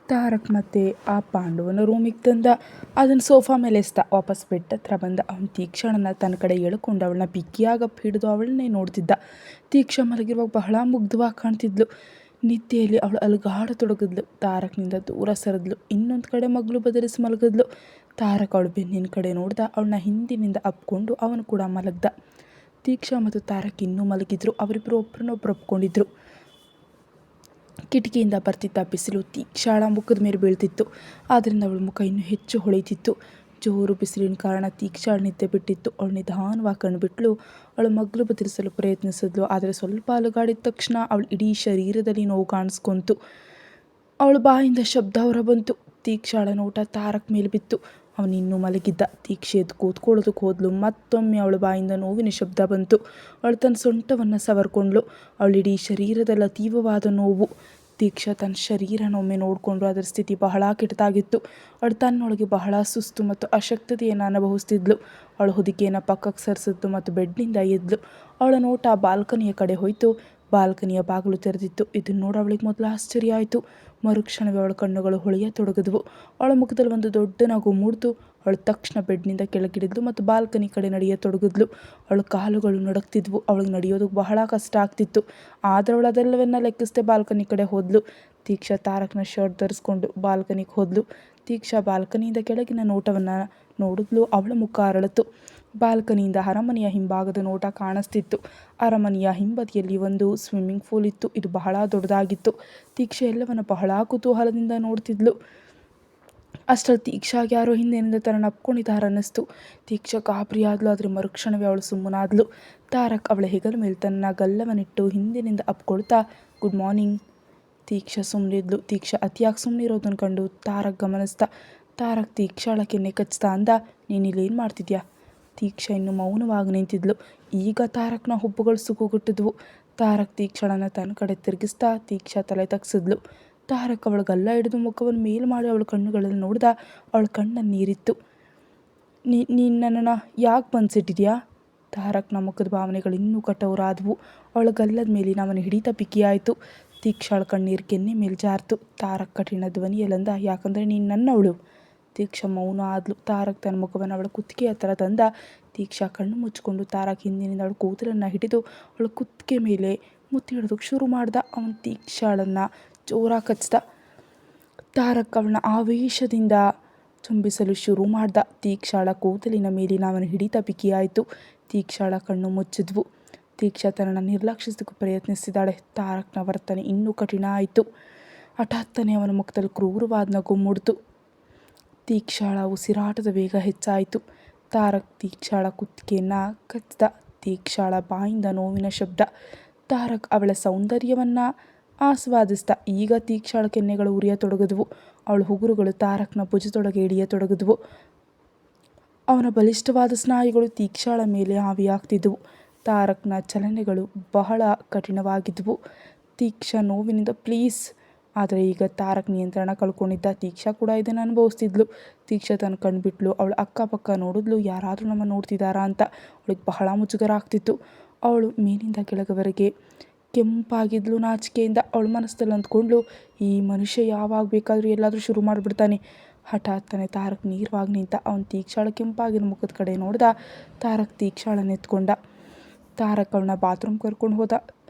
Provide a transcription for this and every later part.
ತಾರಕ್ ಮತ್ತೆ ಆ ಪಾಂಡುವನ ರೂಮಿಗೆ ತಂದ. ಅದನ್ನು ಸೋಫಾ ಮೇಲೆ ಎಸ್ದ. ವಾಪಸ್ ಬೆಡ್ ಹತ್ರ ಬಂದ. ಅವನು ತೀಕ್ಷಣನ ತನ್ನ ಕಡೆ ಎಳ್ಕೊಂಡು ಅವಳನ್ನ ಬಿಗಿಯಾಗಪ್ಪ ಹಿಡಿದು ಅವಳನ್ನೇ ನೋಡ್ತಿದ್ದ. ತೀಕ್ಷ ಮಲಗಿರುವಾಗ ಬಹಳ ಮುಗ್ಧವಾಗಿ ಕಾಣ್ತಿದ್ಲು. ನಿದ್ದೆಯಲ್ಲಿ ಅವಳು ಅಲುಗಾಡತೊಡಗಿದ್ಲು. ತಾರಕ್ನಿಂದ ದೂರ ಸರಿದ್ಲು. ಇನ್ನೊಂದು ಕಡೆ ಮಗ್ಳು ಬದಲಿಸಿ ಮಲಗಿದ್ಲು. ತಾರಕ್ ಅವಳು ಬೆನ್ನಿನ ಕಡೆ ನೋಡ್ದ. ಅವಳನ್ನ ಹಿಂದಿನಿಂದ ಅಪ್ಕೊಂಡು ಅವನು ಕೂಡ ಮಲಗ್ದ. ತೀಕ್ಷ ಮತ್ತು ತಾರಕ್ ಇನ್ನೂ ಮಲಗಿದ್ರು. ಅವರಿಬ್ಬರು ಒಬ್ಬರನ್ನೊಬ್ಬರು ಒಪ್ಕೊಂಡಿದ್ರು. ಕಿಟಕಿಯಿಂದ ಬರ್ತಿದ್ದ ಬಿಸಿಲು ತೀಕ್ಷಾಳ ಮುಖದ ಮೇಲೆ ಬೀಳ್ತಿತ್ತು. ಆದ್ದರಿಂದ ಅವಳ ಮುಖ ಇನ್ನೂ ಹೆಚ್ಚು ಹೊಳೆಯುತ್ತಿತ್ತು. ಜೋರು ಬಿಸಿಲಿನ ಕಾರಣ ತೀಕ್ಷಾಳ ನಿದ್ದೆ ಬಿಟ್ಟಿತ್ತು. ಅವಳು ನಿಧಾನವಾಗಿ ಕಣ್ಬಿಟ್ಲು. ಅವಳು ಮಗ್ಲು ಬದಲಿಸಲು ಪ್ರಯತ್ನಿಸಿದ್ಲು. ಆದರೆ ಸ್ವಲ್ಪ ಅಲುಗಾಡಿದ ತಕ್ಷಣ ಅವಳ ಇಡೀ ಶರೀರದಲ್ಲಿ ನೋವು ಕಾಣಿಸ್ಕೊಂತು. ಅವಳ ಬಾಯಿಂದ ಶಬ್ದ ಹೊರ ಬಂತು. ತೀಕ್ಷಾಳ ನೋಟ ತಾರಕ್ ಮೇಲೆ ಬಿತ್ತು. ಅವನಿನ್ನೂ ಮಲಗಿದ್ದ. ತೀಕ್ಷೆ ಎದ್ದು ಕೂತ್ಕೊಳ್ಳೋದಕ್ಕೆ ಹೋದ್ಲು. ಮತ್ತೊಮ್ಮೆ ಅವಳ ಬಾಯಿಂದ ನೋವಿನ ಶಬ್ದ ಬಂತು. ಅವಳು ತನ್ನ ಸೊಂಟವನ್ನು ಸವರ್ಕೊಂಡ್ಳು. ಅವಳಿಡೀ ಶರೀರದಲ್ಲಿ ತೀವ್ರವಾದ ನೋವು. ತೀಕ್ಷ ತನ್ನ ಶರೀರನೊಮ್ಮೆ ನೋಡಿಕೊಂಡು ಅದರ ಸ್ಥಿತಿ ಬಹಳ ಕೆಟ್ಟದಾಗಿತ್ತು. ಅವಳು ತನ್ನೊಳಗೆ ಬಹಳ ಸುಸ್ತು ಮತ್ತು ಅಶಕ್ತತೆಯನ್ನು ಅನುಭವಿಸ್ತಿದ್ಲು. ಅವಳು ಹೊದಿಕೆಯನ್ನು ಪಕ್ಕಕ್ಕೆ ಸರಿಸಿದ್ಲು ಮತ್ತು ಬೆಡ್ನಿಂದ ಎದ್ಲು. ಅವಳ ನೋಟ ಬಾಲ್ಕನಿಯ ಕಡೆ ಹೋಯಿತು. ಬಾಲ್ಕನಿಯ ಬಾಗಿಲು ತೆರೆದಿತ್ತು. ಇದನ್ನು ನೋಡಿ ಅವಳಿಗೆ ಮೊದಲು ಆಶ್ಚರ್ಯ ಆಯಿತು. ಮರುಕ್ಷಣವೇ ಅವಳ ಕಣ್ಣುಗಳು ಹೊಳೆಯತೊಡಗಿದ್ವು. ಅವಳ ಮುಖದಲ್ಲಿ ಒಂದು ದೊಡ್ಡ ನಗು ಮೂಡಿತು. ಅವಳು ತಕ್ಷಣ ಬೆಡ್ನಿಂದ ಕೆಳಗಿಳಿದ್ಲು ಮತ್ತು ಬಾಲ್ಕನಿ ಕಡೆ ನಡೆಯತೊಡಗಿದ್ಲು. ಅವಳ ಕಾಲುಗಳು ನಡುಗ್ತಿದ್ವು. ಅವಳಿಗೆ ನಡೆಯೋದಕ್ಕೆ ಬಹಳ ಕಷ್ಟ ಆಗ್ತಿತ್ತು. ಆದರೆ ಅವಳು ಅದೆಲ್ಲವನ್ನ ಲೆಕ್ಕಿಸದೆ ಬಾಲ್ಕನಿ ಕಡೆ ಹೋದ್ಲು. ತೀಕ್ಷ ತಾರಕ್ನ ಶರ್ಟ್ ಧರಿಸ್ಕೊಂಡು ಬಾಲ್ಕನಿಗೆ ಹೋದ್ಲು. ತೀಕ್ಷ ಬಾಲ್ಕನಿಯಿಂದ ಕೆಳಗಿನ ನೋಟವನ್ನು ನೋಡಿದ್ಲು. ಅವಳ ಮುಖ ಅರಳಿತು. ಬಾಲ್ಕನಿಯಿಂದ ಅರಮನೆಯ ಹಿಂಭಾಗದ ನೋಟ ಕಾಣಿಸ್ತಿತ್ತು. ಅರಮನೆಯ ಹಿಂಬದಿಯಲ್ಲಿ ಒಂದು ಸ್ವಿಮ್ಮಿಂಗ್ ಪೂಲ್ ಇತ್ತು. ಇದು ಬಹಳ ದೊಡ್ಡದಾಗಿತ್ತು. ತೀಕ್ಷ ಎಲ್ಲವನ್ನು ಬಹಳ ಕುತೂಹಲದಿಂದ ನೋಡ್ತಿದ್ಲು. ಅಷ್ಟರಲ್ಲಿ ತೀಕ್ಷಾಗೆ ಯಾರೋ ಹಿಂದಿನಿಂದ ತನ್ನನ್ನು ಅಪ್ಕೊಂಡಿದ್ದಾರೆ ಅನ್ನಿಸ್ತು. ತೀಕ್ಷ ಗಾಬರಿಯಾದ್ಲು. ಆದರೆ ಮರುಕ್ಷಣವೇ ಅವಳು ಸುಮ್ಮನಾದ್ಲು. ತಾರಕ್ ಅವಳ ಹೆಗಲ ಮೇಲೆ ತನ್ನ ಗಲ್ಲವನ್ನಿಟ್ಟು ಹಿಂದಿನಿಂದ ಅಪ್ಕೊಳ್ತಾ ಗುಡ್ ಮಾರ್ನಿಂಗ್. ತೀಕ್ಷ ಸುಮ್ಮನಿದ್ಲು. ತೀಕ್ಷ ಅತಿಯಾಗಿ ಸುಮ್ಮನಿರೋದನ್ನು ಕಂಡು ತಾರಕ್ ಗಮನಿಸ್ದ. ತಾರಕ್ ತೀಕ್ಷಾಳ ಕೆನ್ನೆ ಕಚ್ತಾ ಅಂದ, ನೀನಿಲ್ಲೇನು ಮಾಡ್ತಿದ್ಯಾ? ತೀಕ್ಷ ಇನ್ನು ಮೌನವಾಗಿ ನಿಂತಿದ್ಲು. ಈಗ ತಾರಕ್ನ ಹುಬ್ಬುಗಳು ಸುಕ್ಕುಗುಟ್ಟಿದ್ವು. ತಾರಕ್ ತೀಕ್ಷಳನ್ನು ತನ್ನ ಕಡೆ ತಿರುಗಿಸ್ತಾ ತೀಕ್ಷ ತಲೆ ತಗ್ಸಿದ್ಲು. ತಾರಕ್ ಅವಳ ಗಲ್ಲ ಹಿಡಿದು ಮುಖವನ್ನು ಮೇಲು ಮಾಡಿ ಅವಳ ಕಣ್ಣುಗಳಲ್ಲಿ ನೋಡ್ದ. ಅವಳ ಕಣ್ಣಲ್ಲಿ ನೀರಿತ್ತು. ನೀನು ನನ್ನನ್ನು ಯಾಕೆ ಬಂದಿಸಿಟ್ಟಿದ್ಯಾ? ತಾರಕ್ನ ಮುಖದ ಭಾವನೆಗಳು ಇನ್ನೂ ಕಠೋರಾದವು. ಅವಳ ಗಲ್ಲದ ಮೇಲಿನ ಅವನ ಹಿಡಿತ ಬಿಗಿಯಾಯಿತು. ತೀಕ್ಷಾಳ ಕಣ್ಣೀರು ಕೆನ್ನೆ ಮೇಲೆ ಜಾರ್ತು. ತಾರಕ್ ಕಠಿಣ ಧ್ವನಿಯಲ್ಲಂದ, ಯಾಕಂದರೆ ನೀನು ನನ್ನವಳು. ತೀಕ್ಷ ಮೌನ ಆದ್ಲು. ತಾರಕ್ ತನ್ನ ಮುಖವನ್ನು ಅವಳ ಕುತ್ತಿಗೆ ಹತ್ರ ತಂದ. ತೀಕ್ಷ ಕಣ್ಣು ಮುಚ್ಚಿಕೊಂಡು ತಾರಕ್ ಹಿಂದಿನಿಂದ ಅವಳ ಕೂದಲನ್ನು ಹಿಡಿದು ಅವಳ ಕುತ್ತಿಗೆ ಮೇಲೆ ಮುತ್ತಿಡೋದಕ್ಕೆ ಶುರು ಮಾಡ್ದ. ಅವನು ತೀಕ್ಷಾಳನ್ನು ಜೋರಾಗಿ ಕಚ್ಚಿದ. ತಾರಕ್ ಅವಳನ್ನ ಆವೇಶದಿಂದ ಚುಂಬಿಸಲು ಶುರು ಮಾಡ್ದ. ತೀಕ್ಷಾಳ ಕೂದಲಿನ ಮೇಲಿನ ಅವನ ಹಿಡಿತ ಬಿಗಿಯಾಯಿತು. ತೀಕ್ಷಾಳ ಕಣ್ಣು ಮುಚ್ಚಿದ್ವು. ತೀಕ್ಷ ತನ್ನನ್ನು ನಿರ್ಲಕ್ಷಿಸೋದಕ್ಕೆ ಪ್ರಯತ್ನಿಸಿದಾಳೆ. ತಾರಕ್ನ ವರ್ತನೆ ಇನ್ನೂ ಕಠಿಣ ಆಯಿತು. ಹಠಾತ್ತನೆ ಅವನ ಮುಖದಲ್ಲಿ ಕ್ರೂರವಾದ ನಗು ಮೂಡಿತು. ತೀಕ್ಷಾಳ ಉಸಿರಾಟದ ವೇಗ ಹೆಚ್ಚಾಯಿತು. ತಾರಕ್ ತೀಕ್ಷಾಳ ಕುತ್ತಿಗೆಯನ್ನು ಕಚ್ಚಿದ. ತೀಕ್ಷಾಳ ಬಾಯಿಂದ ನೋವಿನ ಶಬ್ದ. ತಾರಕ್ ಅವಳ ಸೌಂದರ್ಯವನ್ನು ಆಸ್ವಾದಿಸ್ದ. ಈಗ ತೀಕ್ಷಾಳ ಕೆನ್ನೆಗಳು ಉರಿಯತೊಡಗಿದ್ವು. ಅವಳ ಉಗುರುಗಳು ತಾರಕ್ನ ಭುಜದೊಳಗೆ ಇಳಿಯತೊಡಗಿದ್ವು. ಅವನ ಬಲಿಷ್ಠವಾದ ಸ್ನಾಯುಗಳು ತೀಕ್ಷಾಳ ಮೇಲೆ ಹಾವಿಯಾಗ್ತಿದ್ವು. ತಾರಕ್ನ ಚಲನೆಗಳು ಬಹಳ ಕಠಿಣವಾಗಿದ್ವು. ತೀಕ್ಷ ನೋವಿನಿಂದ ಪ್ಲೀಸ್. ಆದರೆ ಈಗ ತಾರಕ್ ನಿಯಂತ್ರಣ ಕಳ್ಕೊಂಡಿದ್ದ. ತೀಕ್ಷ ಕೂಡ ಇದನ್ನು ಅನುಭವಿಸ್ತಿದ್ಲು. ತೀಕ್ಷ ತನ್ನ ಕಣ್ಬಿಟ್ಲು. ಅವಳು ಅಕ್ಕಪಕ್ಕ ನೋಡಿದ್ಲು, ಯಾರಾದರೂ ನಮ್ಮ ನೋಡ್ತಿದ್ದಾರಾ ಅಂತ. ಅವಳಿಗೆ ಬಹಳ ಮುಜುಗರ ಆಗ್ತಿತ್ತು. ಅವಳು ಮೇಲಿಂದ ಕೆಳಗವರೆಗೆ ಕೆಂಪಾಗಿದ್ಲು ನಾಚಿಕೆಯಿಂದ. ಅವಳು ಮನಸ್ಸಲ್ಲಿ ಅಂದ್ಕೊಂಡ್ಳು, ಈ ಮನುಷ್ಯ ಯಾವಾಗ ಬೇಕಾದರೂ ಎಲ್ಲಾದರೂ ಶುರು ಮಾಡಿಬಿಡ್ತಾನೆ. ಹಠಾತ್ತನೆ ತಾರಕ್ ನೇರವಾಗಿ ನಿಂತ. ಅವನು ತೀಕ್ಷಾಳ ಕೆಂಪಾಗಿನ ಮುಖದ ಕಡೆ ನೋಡ್ದ. ತಾರಕ್ ತೀಕ್ಷಾಳನ್ನ ಎತ್ಕೊಂಡ. ತಾರಕ್ ಅವಳನ್ನ ಬಾತ್ರೂಮ್ ಕರ್ಕೊಂಡು ಹೋದ.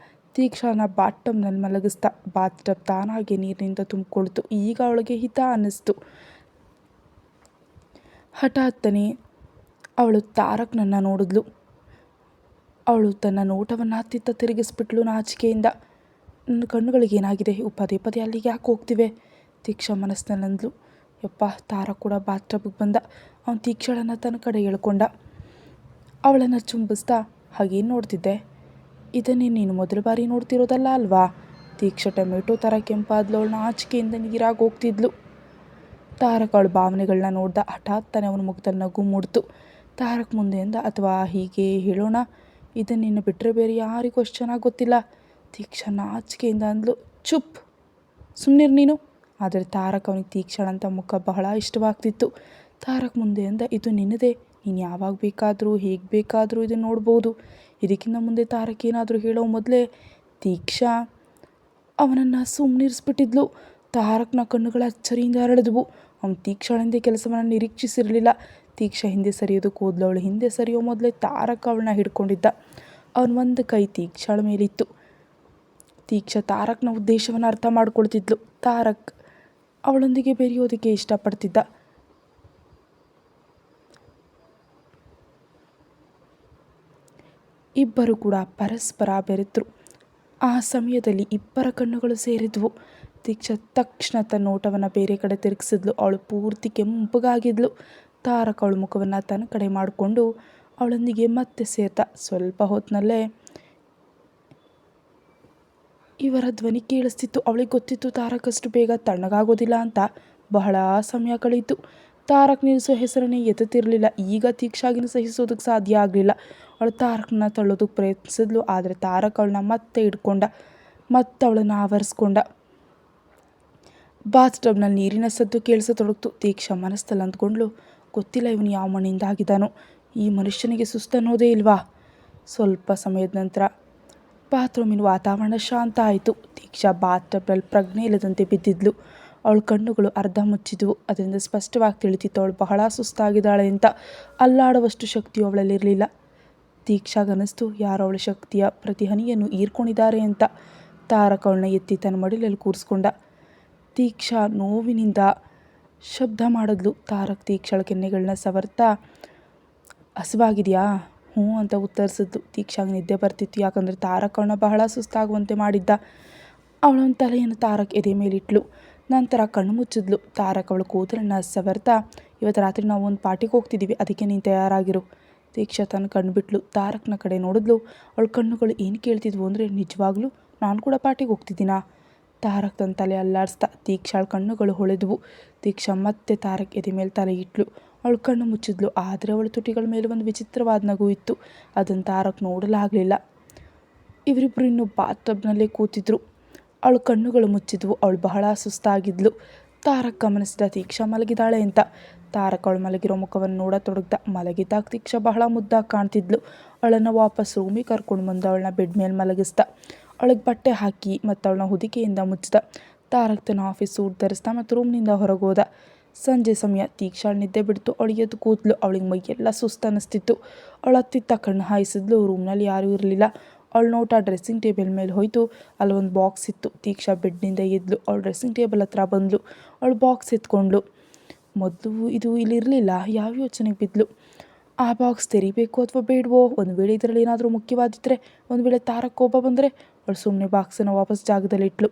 ತೀಕ್ಷಾಳನ್ನ ಬಾತ್ಟಬ್ನಲ್ಲಿ ಮಲಗಿಸ್ದ. ಬಾತ್ಟಬ್ ತಾನಾಗೆ ನೀರಿನಿಂದ ತುಂಬಿಕೊಳ್ತು. ಈಗ ಅವಳಿಗೆ ಹಿತ ಅನ್ನಿಸ್ತು. ಹಠಾತ್ತನೆ ಅವಳು ತಾರಕ್ನನ್ನು ನೋಡಿದ್ಲು. ಅವಳು ತನ್ನ ನೋಟವನ್ನು ಹತ್ತಿತ್ತ ತಿರುಗಿಸ್ಬಿಟ್ಲು ನಾಚಿಕೆಯಿಂದ. ನನ್ನ ಕಣ್ಣುಗಳಿಗೆ ಏನಾಗಿದೆ? ಪದೇ ಪದೇ ಅಲ್ಲಿಗೆ ಯಾಕೆ ಹೋಗ್ತಿವೆ? ತೀಕ್ಷ ಮನಸ್ಸಿನಲ್ಲಂದ್ಲು. ಯಪ್ಪ. ತಾರಕ್ ಕೂಡ ಬಾತ್ಟಬ್ಗೆ ಬಂದ. ಅವನು ತೀಕ್ಷಳನ್ನು ತನ್ನ ಕಡೆ ಎಳ್ಕೊಂಡ. ಅವಳನ್ನು ಚುಂಬಿಸ್ದ. ಹಾಗೇನು ನೋಡ್ತಿದ್ದೆ? ಇದನ್ನೇ ನೀನು ಮೊದಲ ಬಾರಿ ನೋಡ್ತಿರೋದಲ್ಲ ಅಲ್ವಾ? ತೀಕ್ಷ ಟೊಮೆಟೊ ಥರ ಕೆಂಪಾದ್ಲು. ಅವಳು ನಾಚಿಕೆಯಿಂದ ನೀರಾಗಿ ಹೋಗ್ತಿದ್ಲು. ತಾರಕ್ ಅವಳ ಭಾವನೆಗಳನ್ನ ನೋಡ್ದ. ಹಠಾತ್ತನೆ ಅವನ ಮುಖದಲ್ಲಿ ನಗು ಮೂಡ್ತು. ತಾರಕ್ ಮುಂದೆ ಅಂದ, ಅಥವಾ ಹೀಗೆ ಹೇಳೋಣ, ಇದನ್ನಿನ್ನು ಬಿಟ್ಟರೆ ಬೇರೆ ಯಾರಿಗೂ ಅಷ್ಟು ಚೆನ್ನಾಗಿ ಗೊತ್ತಿಲ್ಲ. ತೀಕ್ಷ ನಾಚಿಕೆಯಿಂದ ಅಂದ್ಲು, ಚುಪ್, ಸುಮ್ಮನಿರು ನೀನು. ಆದರೆ ತಾರಕ್ ಅವನಿಗೆ ತೀಕ್ಷಳಂತ ಮುಖ ಬಹಳ ಇಷ್ಟವಾಗ್ತಿತ್ತು. ತಾರಕ್ ಮುಂದೆ ಅಂದ, ಇದು ನಿನ್ನದೇ. ನೀನು ಯಾವಾಗ ಬೇಕಾದರೂ ಹೇಗೆ ಬೇಕಾದರೂ ಇದನ್ನು ನೋಡ್ಬೋದು. ಇದಕ್ಕಿಂತ ಮುಂದೆ ತಾರಕ್ ಏನಾದರೂ ಹೇಳೋ ಮೊದಲೇ ತೀಕ್ಷ ಅವನನ್ನು ಸುಮ್ಮನಿರಿಸ್ಬಿಟ್ಟಿದ್ಲು. ತಾರಕ್ನ ಕಣ್ಣುಗಳ ಅಚ್ಚರಿಯಿಂದ ಹರಡಿದವು. ಅವನು ತೀಕ್ಷಳಿಂದ ಕೆಲಸವನ್ನು ನಿರೀಕ್ಷಿಸಿರಲಿಲ್ಲ. ತೀಕ್ಷ ಹಿಂದೆ ಸರಿಯೋದು ಕೂದಲು ಅವಳು ಹಿಂದೆ ಸರಿಯೋ ಮೊದಲೇ ತಾರಕ್ ಅವಳನ್ನ ಹಿಡ್ಕೊಂಡಿದ್ದ. ಅವನ ಒಂದು ಕೈ ತೀಕ್ಷಳ ಮೇಲಿತ್ತು. ತೀಕ್ಷ ತಾರಕ್ನ ಉದ್ದೇಶವನ್ನು ಅರ್ಥ ಮಾಡ್ಕೊಳ್ತಿದ್ಲು. ತಾರಕ್ ಅವಳೊಂದಿಗೆ ಬೆರೆಯೋದಕ್ಕೆ ಇಷ್ಟಪಡ್ತಿದ್ದ. ಇಬ್ಬರು ಕೂಡ ಪರಸ್ಪರ ಬೆರೆತರು. ಆ ಸಮಯದಲ್ಲಿ ಇಬ್ಬರ ಕಣ್ಣುಗಳು ಸೇರಿದ್ವು. ತೀಕ್ಷ ತಕ್ಷಣ ತನ್ನ ನೋಟವನ್ನು ಬೇರೆ ಕಡೆ ತಿರುಗಿಸಿದ್ಲು. ಅವಳು ಪೂರ್ತಿ ಕೆಂಪಗಾಗಿದ್ಲು. ತಾರಕ್ ಅವಳ ಮುಖವನ್ನು ತನ್ನ ಕಡೆ ಮಾಡಿಕೊಂಡು ಅವಳೊಂದಿಗೆ ಮತ್ತೆ ಸೇರ್ದ. ಸ್ವಲ್ಪ ಹೊತ್ತಿನಲ್ಲೇ ಇವರ ಧ್ವನಿ ಕೇಳಿಸ್ತಿತ್ತು. ಅವಳಿಗೆ ಗೊತ್ತಿತ್ತು ತಾರಕ್ ಅಷ್ಟು ಬೇಗ ತಣ್ಣಗಾಗೋದಿಲ್ಲ ಅಂತ. ಬಹಳ ಸಮಯ ಕಳೀತು. ತಾರಕ್ ನಿಲ್ಲಿಸೋ ಹೆಸರನ್ನೇ ಎತ್ತುತ್ತಿರಲಿಲ್ಲ. ಈಗ ತೀಕ್ಷಾಗಿನ ಸಹಿಸೋದಕ್ಕೆ ಸಾಧ್ಯ ಆಗಲಿಲ್ಲ. ಅವಳು ತಾರಕ್ನ ತಳ್ಳೋದಕ್ಕೆ ಪ್ರಯತ್ನಿಸಿದ್ಲು. ಆದರೆ ತಾರಕ್ ಅವಳನ್ನ ಮತ್ತೆ ಹಿಡ್ಕೊಂಡ. ಮತ್ತೆ ಅವಳನ್ನು ಆವರಿಸ್ಕೊಂಡ. ಬಾತ್ ಟಬ್ನಲ್ಲಿ ನೀರಿನ ಸದ್ದು ಕೇಳಿಸತೊಡಗ್ತು. ತೀಕ್ಷ ಮನಸ್ಸಲ್ಲಿ ಅಂದ್ಕೊಂಡ್ಲು, ಗೊತ್ತಿಲ್ಲ ಇವನು ಯಾವ ಮಣ್ಣಿಂದ ಆಗಿದ್ದಾನೋ. ಈ ಮನುಷ್ಯನಿಗೆ ಸುಸ್ತನ್ನೋದೇ ಇಲ್ವಾ. ಸ್ವಲ್ಪ ಸಮಯದ ನಂತರ ಬಾತ್ರೂಮಿನ ವಾತಾವರಣ ಶಾಂತ ಆಯಿತು. ತೀಕ್ಷಾ ಬಾತ್ ಟಬ್ನಲ್ಲಿ ಪ್ರಜ್ಞೆ ಇಲ್ಲದಂತೆ ಬಿದ್ದಿದ್ಲು. ಅವಳ ಕಣ್ಣುಗಳು ಅರ್ಧ ಮುಚ್ಚಿದ್ವು. ಅದರಿಂದ ಸ್ಪಷ್ಟವಾಗಿ ತಿಳಿತಿತ್ತು ಅವಳು ಬಹಳ ಸುಸ್ತಾಗಿದ್ದಾಳೆ ಅಂತ. ಅಲ್ಲಾಡುವಷ್ಟು ಶಕ್ತಿಯು ಅವಳಲ್ಲಿರಲಿಲ್ಲ. ತೀಕ್ಷಾಗನ್ನಿಸ್ತು ಯಾರೋ ಅವಳ ಶಕ್ತಿಯ ಪ್ರತಿ ಹನಿಯನ್ನು ಹೀರ್ಕೊಂಡಿದ್ದಾರೆ ಅಂತ. ತಾರಕ್ ಅವಳನ್ನ ಎತ್ತಿ ತನ್ನ ಮಡಿಲಲ್ಲಿ ಕೂರಿಸ್ಕೊಂಡ. ತೀಕ್ಷಾ ನೋವಿನಿಂದ ಶಬ್ದ ಮಾಡಿದ್ಲು. ತಾರಕ್ ತೀಕ್ಷಳ ಕೆನ್ನೆಗಳನ್ನ ಸವರ್ತಾ, ಹಸಿವಾಗಿದೆಯಾ? ಹ್ಞೂ ಅಂತ ಉತ್ತರಿಸಿದ್ಲು. ತೀಕ್ಷಾಗೆ ನಿದ್ದೆ ಬರ್ತಿತ್ತು. ಯಾಕಂದರೆ ತಾರಕ್ ಅವಳನ್ನ ಬಹಳ ಸುಸ್ತಾಗುವಂತೆ ಮಾಡಿದ್ದ. ಅವಳೊಂದು ತಲೆಯನ್ನು ತಾರಕ್ ಎದೆ ಮೇಲಿಟ್ಲು. ನಂತರ ಕಣ್ಣು ಮುಚ್ಚಿದ್ಲು. ತಾರಕ್ ಅವಳ ಕೂದಲನ್ನು ಸವರ್ತಾ, ಇವತ್ತು ರಾತ್ರಿ ನಾವು ಒಂದು ಪಾರ್ಟಿಗೆ ಹೋಗ್ತಿದ್ದೀವಿ, ಅದಕ್ಕೆ ನೀನು ತಯಾರಾಗಿರು. ತೀಕ್ಷಾ ತನ್ನ ಕಣ್ಣು ಬಿಟ್ಲು. ತಾರಕ್ನ ಕಡೆ ನೋಡಿದ್ಲು. ಅವಳ ಕಣ್ಣುಗಳು ಏನು ಕೇಳ್ತಿದ್ವು ಅಂದರೆ, ನಿಜವಾಗ್ಲೂ ನಾನು ಕೂಡ ಪಾರ್ಟಿಗೆ ಹೋಗ್ತಿದ್ದೀನಾ? ತಾರಕ್ ತನ್ನ ತಲೆ ಅಲ್ಲಾಡಿಸ್ದ. ತೀಕ್ಷಾಳ ಕಣ್ಣುಗಳು ಹೊಳೆದವು. ತೀಕ್ಷಾ ಮತ್ತೆ ತಾರಕ್ ಎದೆ ಮೇಲೆ ತಲೆ ಇಟ್ಲು. ಅವಳು ಕಣ್ಣು ಮುಚ್ಚಿದ್ಲು. ಆದರೆ ಅವಳ ತುಟಿಗಳ ಮೇಲೆ ಒಂದು ವಿಚಿತ್ರವಾದ ನಗು ಇತ್ತು. ಅದನ್ನು ತಾರಕ್ ನೋಡಲಾಗಲಿಲ್ಲ. ಇವರಿಬ್ಬರು ಇನ್ನೂ ಬಾತ್ ಟಬ್ನಲ್ಲೇ ಕೂತಿದ್ರು. ಅವಳು ಕಣ್ಣುಗಳು ಮುಚ್ಚಿದ್ವು. ಅವಳು ಬಹಳ ಸುಸ್ತಾಗಿದ್ಲು. ತಾರಕ್ ಗಮನಿಸಿದ ತೀಕ್ಷಾ ಮಲಗಿದಾಳೆ ಅಂತ. ತಾರಕ್ ಅವಳು ಮಲಗಿರೋ ಮುಖವನ್ನು ನೋಡತೊಡಗ್ದ. ಮಲಗಿದ್ದಾಗ ತೀಕ್ಷಾ ಬಹಳ ಮುದ್ದಾಗಿ ಕಾಣ್ತಿದ್ಲು. ಅವಳನ್ನು ವಾಪಸ್ ರೂಮಿಗೆ ಕರ್ಕೊಂಡು ಬಂದು ಅವಳನ್ನ ಬೆಡ್ ಮೇಲೆ ಮಲಗಿಸ್ದ. ಅವಳಿಗೆ ಬಟ್ಟೆ ಹಾಕಿ ಮತ್ತು ಅವಳನ್ನ ಹೊದಿಕೆಯಿಂದ ಮುಚ್ಚಿದ. ತಾರಕ್ ತನ್ನ ಆಫೀಸ್ ಸೂಟ್ ಧರಿಸ್ದ ಮತ್ತು ರೂಮ್ನಿಂದ ಹೊರಗೆ ಹೋದ. ಸಂಜೆ ಸಮಯ. ತೀಕ್ಷಾ ನಿದ್ದೆ ಬಿಡ್ತು. ಅವಳಿಗೆ ಎದ್ದು ಕೂದಲು. ಅವಳಿಗೆ ಮೈಯೆಲ್ಲ ಸುಸ್ತು ಅನ್ನಿಸ್ತಿತ್ತು. ಅವಳು ಹತ್ತಿತ್ತ ಕಣ್ಣು ಹಾಯಿಸಿದ್ಲು. ರೂಮ್ನಲ್ಲಿ ಯಾರೂ ಇರಲಿಲ್ಲ. ಅವಳು ನೋಟ ಡ್ರೆಸ್ಸಿಂಗ್ ಟೇಬಲ್ ಮೇಲೆ ಹೋಯಿತು. ಅಲ್ಲೊಂದು ಬಾಕ್ಸ್ ಇತ್ತು. ತೀಕ್ಷಾ ಬೆಡ್ನಿಂದ ಎದ್ಲು. ಅವಳು ಡ್ರೆಸ್ಸಿಂಗ್ ಟೇಬಲ್ ಹತ್ರ ಬಂದಳು. ಅವಳು ಬಾಕ್ಸ್ ಎತ್ಕೊಂಡ್ಳು. ಮೊದಲು ಇದು ಇಲ್ಲಿರಲಿಲ್ಲ. ಯಾವ ಯೋಚನೆಗೆ ಬಿದ್ದಳು. ಆ ಬಾಕ್ಸ್ ತೆರಿಬೇಕು ಅಥವಾ ಬೇಡವೋ? ಒಂದು ವೇಳೆ ಇದರಲ್ಲಿ ಏನಾದರೂ ಮುಖ್ಯವಾದಿದ್ದರೆ, ಒಂದು ವೇಳೆ ತಾರಕ್ ಕೋಪ ಬಂದರೆ? ಅವಳು ಸುಮ್ಮನೆ ಬಾಕ್ಸನ್ನು ವಾಪಸ್ ಜಾಗದಲ್ಲಿ ಇಟ್ಲು.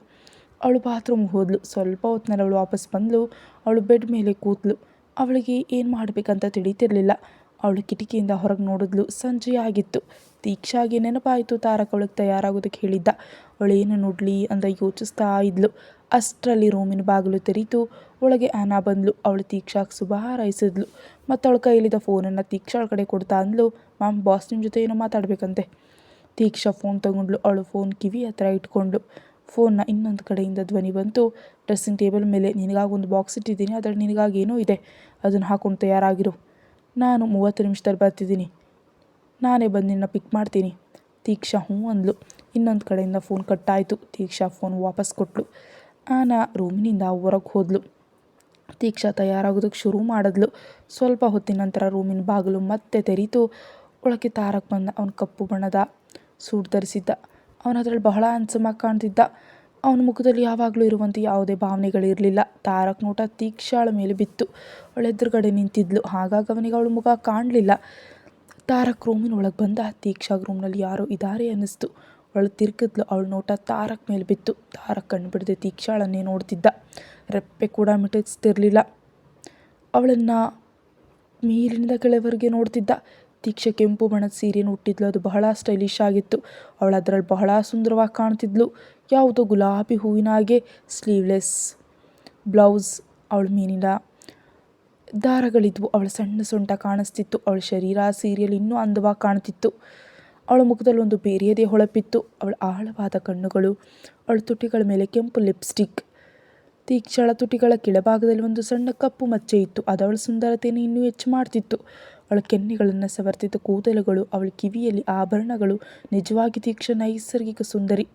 ಅವಳು ಬಾತ್ರೂಮ್ಗೆ ಹೋದ್ಲು. ಸ್ವಲ್ಪ ಹೊತ್ತಿನಲ್ಲಿ ಅವಳು ವಾಪಸ್ ಬಂದಳು. ಅವಳು ಬೆಡ್ ಮೇಲೆ ಕೂತ್ಲು. ಅವಳಿಗೆ ಏನು ಮಾಡಬೇಕಂತ ತಿಳಿತಿರಲಿಲ್ಲ. ಅವಳು ಕಿಟಕಿಯಿಂದ ಹೊರಗೆ ನೋಡಿದ್ಲು. ಸಂಜೆ ಆಗಿತ್ತು. ತೀಕ್ಷಾಗೆ ನೆನಪಾಯಿತು ತಾರಕ್ ಅವಳಿಗೆ ತಯಾರಾಗೋದಕ್ಕೆ ಹೇಳಿದ್ದ. ಅವಳೇನು ನೋಡಲಿ ಅಂತ ಯೋಚಿಸ್ತಾ ಇದ್ಲು. ಅಷ್ಟರಲ್ಲಿ ರೂಮಿನ ಬಾಗಿಲು ತೆರೀತು. ಒಳಗೆ ಆನಾ ಬಂದಳು. ಅವಳು ತೀಕ್ಷಾಗೆ ಶುಭ ಹಾರೈಸಿದ್ಲು ಮತ್ತು ಅವಳ ಕೈಯಲ್ಲಿದ್ದ ಫೋನನ್ನು ತೀಕ್ಷಾಳ ಕಡೆ ಕೊಡ್ತಾ ಅಂದ್ಲು, ಮ್ಯಾಮ್, ಬಾಸ್ ನಿಮ್ಮ ಜೊತೆ ಏನೋ ಮಾತಾಡಬೇಕಂತೆ. ತೀಕ್ಷಾ ಫೋನ್ ತಗೊಂಡ್ಳು. ಅವಳು ಫೋನ್ ಕಿವಿ ಹತ್ರ ಇಟ್ಕೊಂಡ್ಳು. ಫೋನ್ನ ಇನ್ನೊಂದು ಕಡೆಯಿಂದ ಧ್ವನಿ ಬಂತು. ಡ್ರೆಸ್ಸಿಂಗ್ ಟೇಬಲ್ ಮೇಲೆ ನಿನಗಾಗಿ ಒಂದು ಬಾಕ್ಸ್ ಇಟ್ಟಿದ್ದೀನಿ. ಅದರಲ್ಲಿ ನಿನಗಾಗಿ ಏನೋ ಇದೆ. ಅದನ್ನು ಹಾಕೊಂಡು ತಯಾರಾಗಿರು. ನಾನು 30 ನಿಮಿಷದಲ್ಲಿ ಬರ್ತಿದ್ದೀನಿ. ನಾನೇ ಬಂದು ನಿನ್ನ ಪಿಕ್ ಮಾಡ್ತೀನಿ. ತೀಕ್ಷಾ ಹ್ಞೂ ಅಂದ್ಲು. ಇನ್ನೊಂದು ಕಡೆಯಿಂದ ಫೋನ್ ಕಟ್ಟಾಯಿತು. ತೀಕ್ಷಾ ಫೋನ್ ವಾಪಸ್ ಕೊಟ್ಲು. ಆನಾ ರೂಮಿನಿಂದ ಹೊರಗೆ ಹೋದ್ಲು. ತೀಕ್ಷಾ ತಯಾರಾಗೋದಕ್ಕೆ ಶುರು ಮಾಡಿದ್ಲು. ಸ್ವಲ್ಪ ಹೊತ್ತಿನ ನಂತರ ರೂಮಿನ ಬಾಗಿಲು ಮತ್ತೆ ತೆರೀತು. ಒಳಗೆ ತಾರಕ್ ಬಂದ. ಅವನು ಕಪ್ಪು ಬಣ್ಣದ ಸೂಟ್ ಧರಿಸಿದ್ದ. ಅವನು ಅದರಲ್ಲಿ ಬಹಳ ಹ್ಯಾಂಡ್ಸಮಾಗಿ ಕಾಣ್ತಿದ್ದ. ಅವನ ಮುಖದಲ್ಲಿ ಯಾವಾಗಲೂ ಇರುವಂತೆ ಯಾವುದೇ ಭಾವನೆಗಳಿರಲಿಲ್ಲ. ತಾರಕ್ ನೋಟ ತೀಕ್ಷಾಳ ಮೇಲೆ ಬಿತ್ತು. ಅವಳು ಎದುರುಗಡೆ ನಿಂತಿದ್ಲು. ಹಾಗಾಗಿ ಅವನಿಗೆ ಅವಳ ಮುಖ ಕಾಣಲಿಲ್ಲ. ತಾರಕ್ ರೂಮಿನ ಒಳಗೆ ಬಂದ. ತೀಕ್ಷಾಗ ರೂಮ್ನಲ್ಲಿ ಯಾರೋ ಇದ್ದಾರೆ ಅನ್ನಿಸ್ತು. ಅವಳು ತಿರುಗಿದ್ಲು. ಅವಳ ನೋಟ ತಾರಕ್ ಮೇಲೆ ಬಿತ್ತು. ತಾರಕ್ ಕಣ್ಣು ಬಿಡದೆ ತೀಕ್ಷಾಳನ್ನೇ ನೋಡ್ತಿದ್ದ. ರೆಪ್ಪೆ ಕೂಡ ಮಿಟುಕಿಸ್ತಿರ್ಲಿಲ್ಲ. ಅವಳನ್ನು ಮೇಲಿನಿಂದ ಕೆಳವರೆಗೆ ನೋಡ್ತಿದ್ದ. ತೀಕ್ಷಾ ಕೆಂಪು ಬಣ್ಣದ ಸೀರೆಯನ್ನು ಉಟ್ಟಿದ್ಲು. ಅದು ಬಹಳ ಸ್ಟೈಲಿಶ್ ಆಗಿತ್ತು. ಅವಳು ಅದರಲ್ಲಿ ಬಹಳ ಸುಂದರವಾಗಿ ಕಾಣ್ತಿದ್ಲು. ಯಾವುದೋ ಗುಲಾಬಿ ಹೂವಿನ ಹಾಗೆ ಸ್ಲೀವ್ಲೆಸ್ ಬ್ಲೌಸ್. ಅವಳ ಮೇಲಿನ ದಾರಗಳಿದ್ವು. ಅವಳ ಸಣ್ಣ ಸೊಂಟ ಕಾಣಿಸ್ತಿತ್ತು. ಅವಳ ಶರೀರ ಸೀರೆಯಲ್ಲಿ ಇನ್ನೂ ಅಂದವಾಗಿ ಕಾಣ್ತಿತ್ತು. ಅವಳ ಮುಖದಲ್ಲಿ ಒಂದು ಬೇರೆಯದೇ ಹೊಳಪಿತ್ತು. ಅವಳ ಆಳವಾದ ಕಣ್ಣುಗಳು. ಅವಳ ತುಟಿಗಳ ಮೇಲೆ ಕೆಂಪು ಲಿಪ್ಸ್ಟಿಕ್. ತೀಕ್ಷಳ ತುಟಿಗಳ ಕೆಳಭಾಗದಲ್ಲಿ ಒಂದು ಸಣ್ಣ ಕಪ್ಪು ಮಚ್ಚೆ ಇತ್ತು. ಅದು ಅವಳ ಸುಂದರತೆಯನ್ನು ಇನ್ನೂ ಹೆಚ್ಚು ಮಾಡ್ತಿತ್ತು. ಅವಳ ಕೆನ್ನೆಗಳನ್ನು ಸವರ್ತಿದ್ದ ಕೂದಲುಗಳು, ಅವಳ ಕಿವಿಯಲ್ಲಿ ಆಭರಣಗಳು. ನಿಜವಾಗಿ ತೀಕ್ಷ ನೈಸರ್ಗಿಕ ಸುಂದರಿ.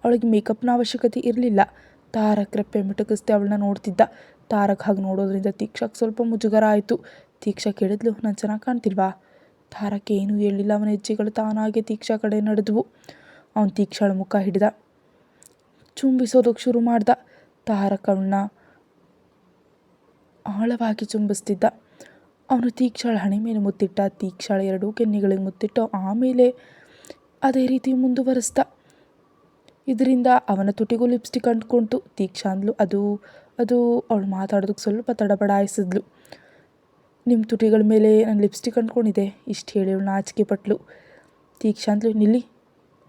ಅವಳಿಗೆ ಮೇಕಪ್ನ ಅವಶ್ಯಕತೆ ಇರಲಿಲ್ಲ. ತಾರಕ್ ರೆಪ್ಪೆ ಮಿಟುಕಿಸ್ದೆ ಅವಳನ್ನ ನೋಡ್ತಿದ್ದ. ತಾರಕ್ ಹಾಗೆ ನೋಡೋದ್ರಿಂದ ತೀಕ್ಷಾಗೆ ಸ್ವಲ್ಪ ಮುಜುಗರ ಆಯಿತು. ತೀಕ್ಷಾ ಕೇಳಿದ್ಲು, ನಾನು ಚೆನ್ನಾಗಿ ಕಾಣ್ತಿಲ್ವಾ? ತಾರಕ್ ಏನೂ ಹೇಳಿಲ್ಲ. ಅವನ ಹೆಜ್ಜೆಗಳು ತಾನಾಗೆ ತೀಕ್ಷಾ ಕಡೆ ನಡೆದವು. ಅವನು ತೀಕ್ಷಾಳ ಮುಖ ಹಿಡಿದ ಚುಂಬಿಸೋದಕ್ಕೆ ಶುರು ಮಾಡ್ದ. ತಾರಕ್ ಅವಳನ್ನ ಆಳವಾಗಿ ಚುಂಬಿಸ್ತಿದ್ದ. ಅವನು ತೀಕ್ಷಾಳ ಹಣೆ ಮೇಲೆ ಮುತ್ತಿಟ್ಟ. ತೀಕ್ಷಾಳ ಎರಡೂ ಕೆನ್ನೆಗಳಿಗೆ ಮುತ್ತಿಟ್ಟು ಆಮೇಲೆ ಅದೇ ರೀತಿ ಮುಂದುವರಿಸ್ದ. ಇದರಿಂದ ಅವನ ತುಟಿಗೂ ಲಿಪ್ಸ್ಟಿಕ್ ಅಂಟ್ಕೊಂತು. ತೀಕ್ಷಾ ಅಂದ್ಲು, ಅದು ಅದು ಅವಳು ಮಾತಾಡೋದಕ್ಕೆ ಸ್ವಲ್ಪ ತಡಬಡಾಯಿಸಿದ್ಲು. ನಿಮ್ಮ ತುಟಿಗಳ ಮೇಲೆ ನನ್ನ ಲಿಪ್ಸ್ಟಿಕ್ ಅಂಟ್ಕೊಂಡಿದೆ. ಇಷ್ಟು ಹೇಳಿ ಅವಳು ನಾಚಿಕೆ ಪಟ್ಲು. ತೀಕ್ಷಾ ಅಂದ್ಲು, ನಿಲ್ಲಿ,